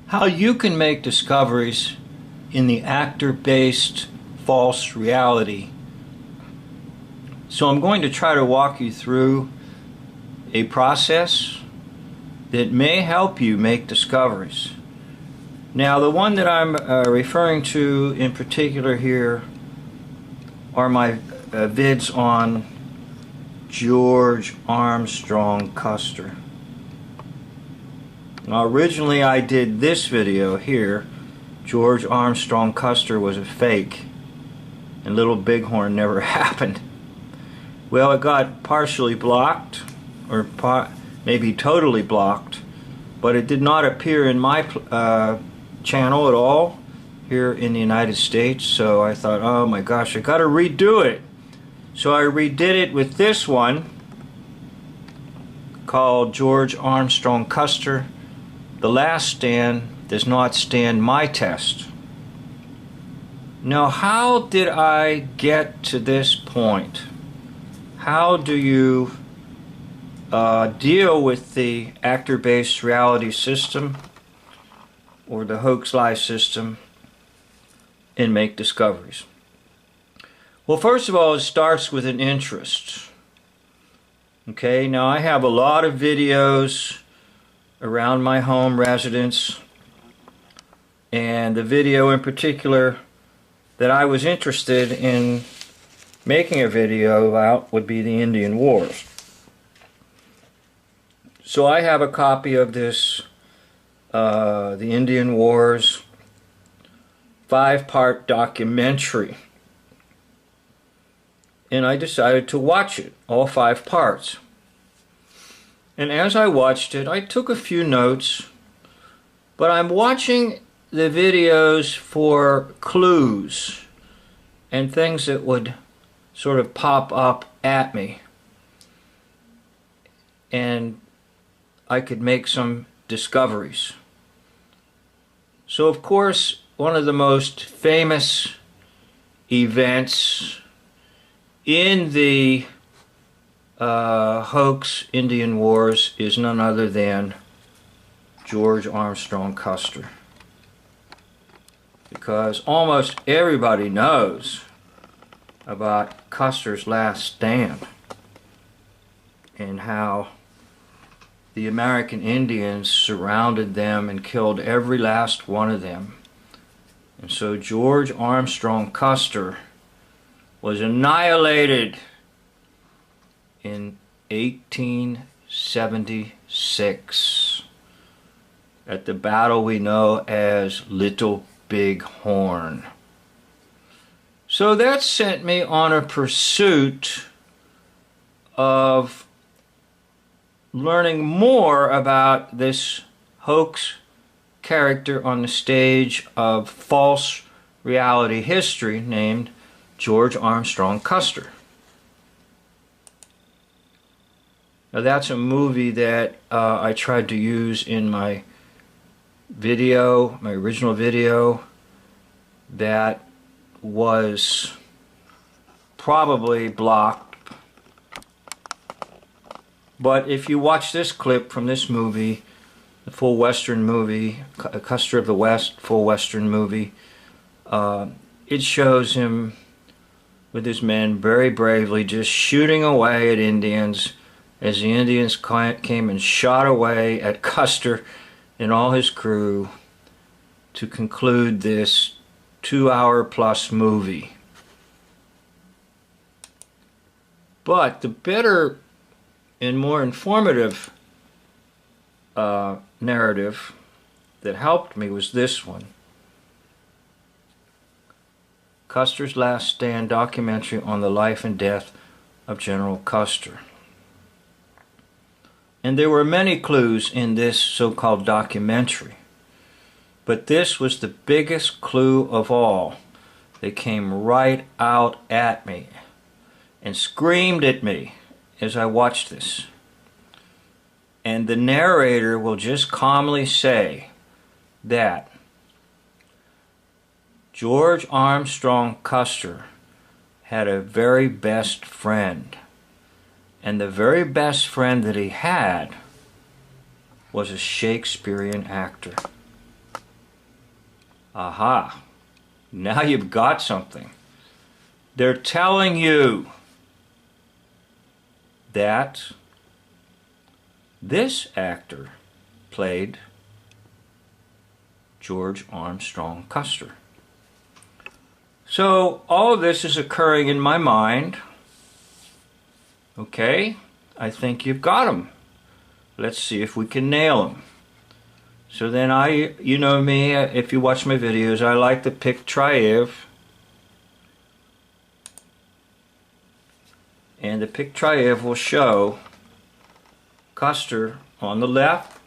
How you can make discoveries in the actor-based false reality. So I'm going to try to walk you through a process that may help you make discoveries. Now, the one that I'm referring to in particular here are my vids on George Armstrong Custer. Now, originally I did this video here. George Armstrong Custer was a fake, and Little Bighorn never happened. Well, it got partially blocked, or maybe totally blocked, but it did not appear in my channel at all here in the United States. So I thought, oh my gosh, I gotta redo it. So I redid it with this one called George Armstrong Custer: The Last Stand Does Not Stand My Test. Now, how did I get to this point? How do you deal with the actor-based reality system or the hoax-lie system and make discoveries? Well, first of all, it starts with an interest. Okay, now I have a lot of videos around my home residence, and the video in particular that I was interested in making a video about would be the Indian Wars. So I have a copy of this the Indian Wars 5-part documentary, and I decided to watch it, all 5 parts. And as I watched it, I took a few notes, but I'm watching the videos for clues and things that would sort of pop up at me, and I could make some discoveries. So of course, one of the most famous events in the hoax Indian Wars is none other than George Armstrong Custer. Because almost everybody knows about Custer's last stand and how the American Indians surrounded them and killed every last one of them. And so George Armstrong Custer was annihilated in 1876 at the battle we know as Little Bighorn. So that sent me on a pursuit of learning more about this hoax character on the stage of false reality history named George Armstrong Custer. Now, that's a movie that I tried to use in my video, my original video, that was probably blocked. But if you watch this clip from this movie, the full Western movie, Custer of the West, full Western movie, it shows him with his men very bravely just shooting away at Indians as the Indians came and shot away at Custer and all his crew to conclude this 2-hour-plus movie. But the better and more informative narrative that helped me was this one: Custer's Last Stand documentary on the life and death of General Custer. And there were many clues in this so-called documentary, but this was the biggest clue of all. They came right out at me and screamed at me as I watched this. And the narrator will just calmly say that George Armstrong Custer had a very best friend, and the very best friend that he had was a Shakespearean actor. Aha. Now you've got something. They're telling you that this actor played George Armstrong Custer. So all of this is occurring in my mind. Okay, I think you've got them. Let's see if we can nail them. So then you know me, if you watch my videos, I like to pick Triaev. And the pic Triaev will show Custer on the left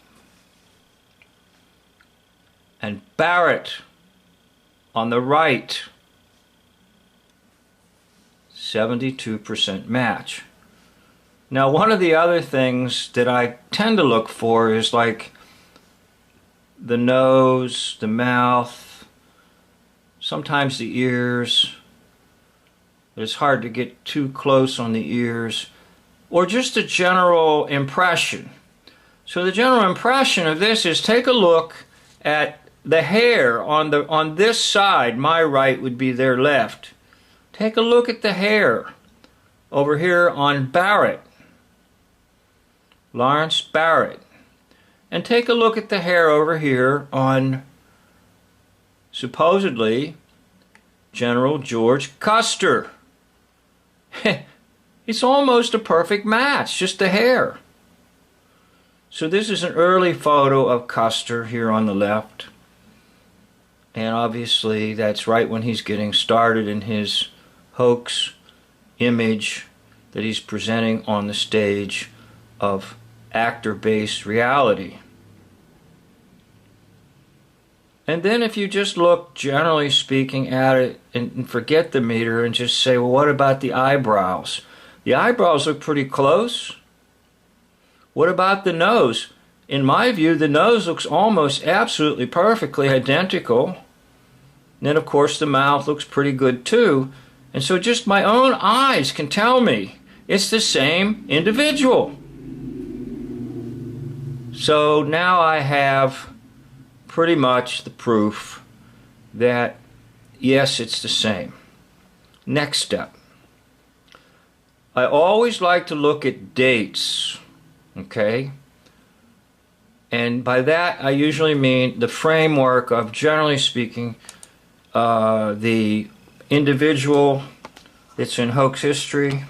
and Barrett on the right. 72% match. Now, one of the other things that I tend to look for is like the nose, the mouth, sometimes the ears. It's hard to get too close on the ears, or just a general impression. So the general impression of this is take a look at the hair on this side. My right would be their left. Take a look at the hair over here on Barrett, Lawrence Barrett. And take a look at the hair over here on supposedly General George Custer. It's almost a perfect match, just the hair. So this is an early photo of Custer here on the left. And obviously that's right when he's getting started in his hoax image that he's presenting on the stage of actor-based reality. And then if you just look, generally speaking, at it and forget the meter and just say, well, what about the eyebrows? The eyebrows look pretty close. What about the nose? In my view, the nose looks almost absolutely perfectly identical. And then, of course, the mouth looks pretty good, too. And so just my own eyes can tell me it's the same individual. So now I have pretty much the proof that, yes, it's the same. Next step. I always like to look at dates, okay? And by that, I usually mean the framework of, generally speaking, the individual that's in hoax history,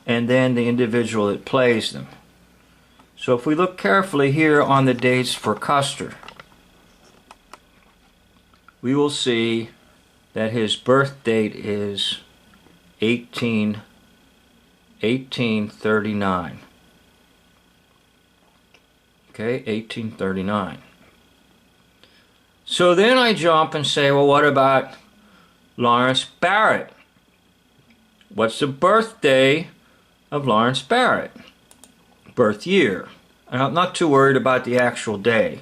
and then the individual that plays them. So if we look carefully here on the dates for Custer, we will see that his birth date is 1839. Okay, 1839. So then I jump and say, well, what about Lawrence Barrett? What's the birthday of Lawrence Barrett? Birth year. And I'm not too worried about the actual day.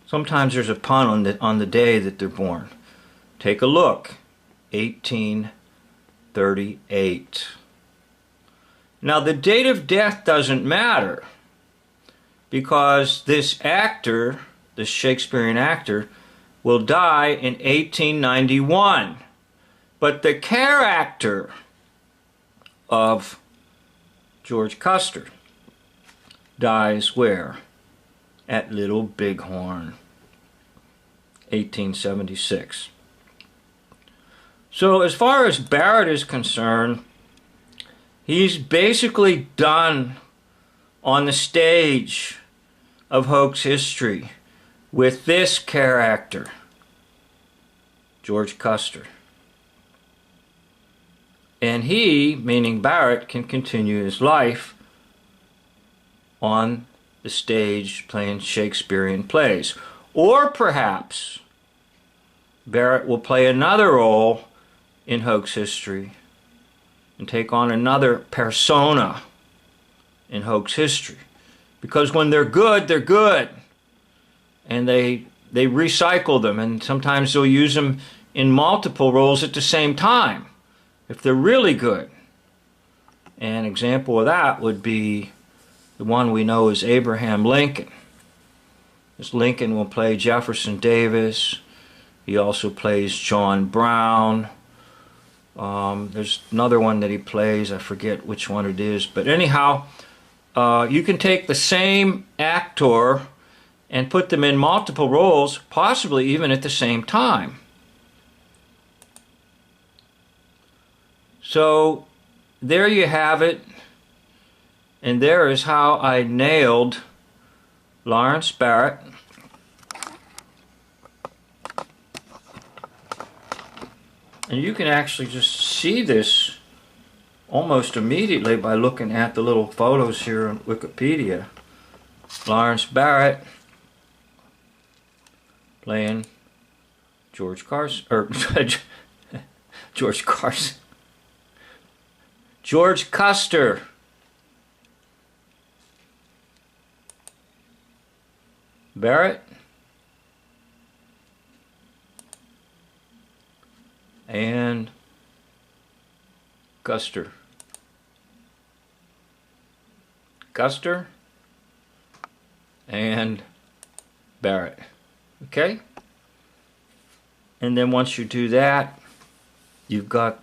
Sometimes there's a pun on the day that they're born. Take a look. 1838. Now the date of death doesn't matter, because this actor, this Shakespearean actor, will die in 1891. But the character of George Custer dies where? At Little Bighorn, 1876. So as far as Barrett is concerned, he's basically done on the stage of hoax history with this character, George Custer. And he, meaning Barrett, can continue his life on the stage playing Shakespearean plays. Or perhaps Barrett will play another role in hoax history and take on another persona in hoax history. Because when they're good, they're good. And they recycle them, and sometimes they'll use them in multiple roles at the same time, if they're really good. An example of that would be the one we know as Abraham Lincoln. This Lincoln will play Jefferson Davis, He also plays John Brown. There's another one that he plays. I forget which one it is. But anyhow, you can take the same actor and put them in multiple roles, possibly even at the same time. So there you have it. And there is how I nailed Lawrence Barrett. And you can actually just see this almost immediately by looking at the little photos here on Wikipedia. Lawrence Barrett playing George Carson, or George Carson. George Custer. Barrett. And Custer. Custer and Barrett. Okay? And then once you do that, you've got,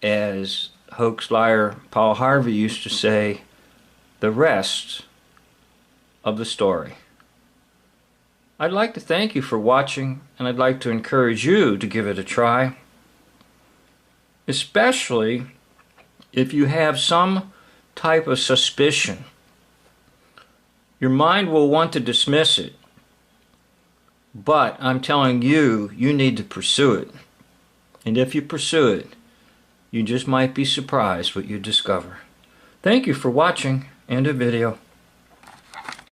as hoax liar Paul Harvey used to say, the rest of the story. I'd like to thank you for watching, and I'd like to encourage you to give it a try, especially if you have some type of suspicion. Your mind will want to dismiss it, but I'm telling you, you need to pursue it. And if you pursue it, you just might be surprised what you discover. Thank you for watching. End of video.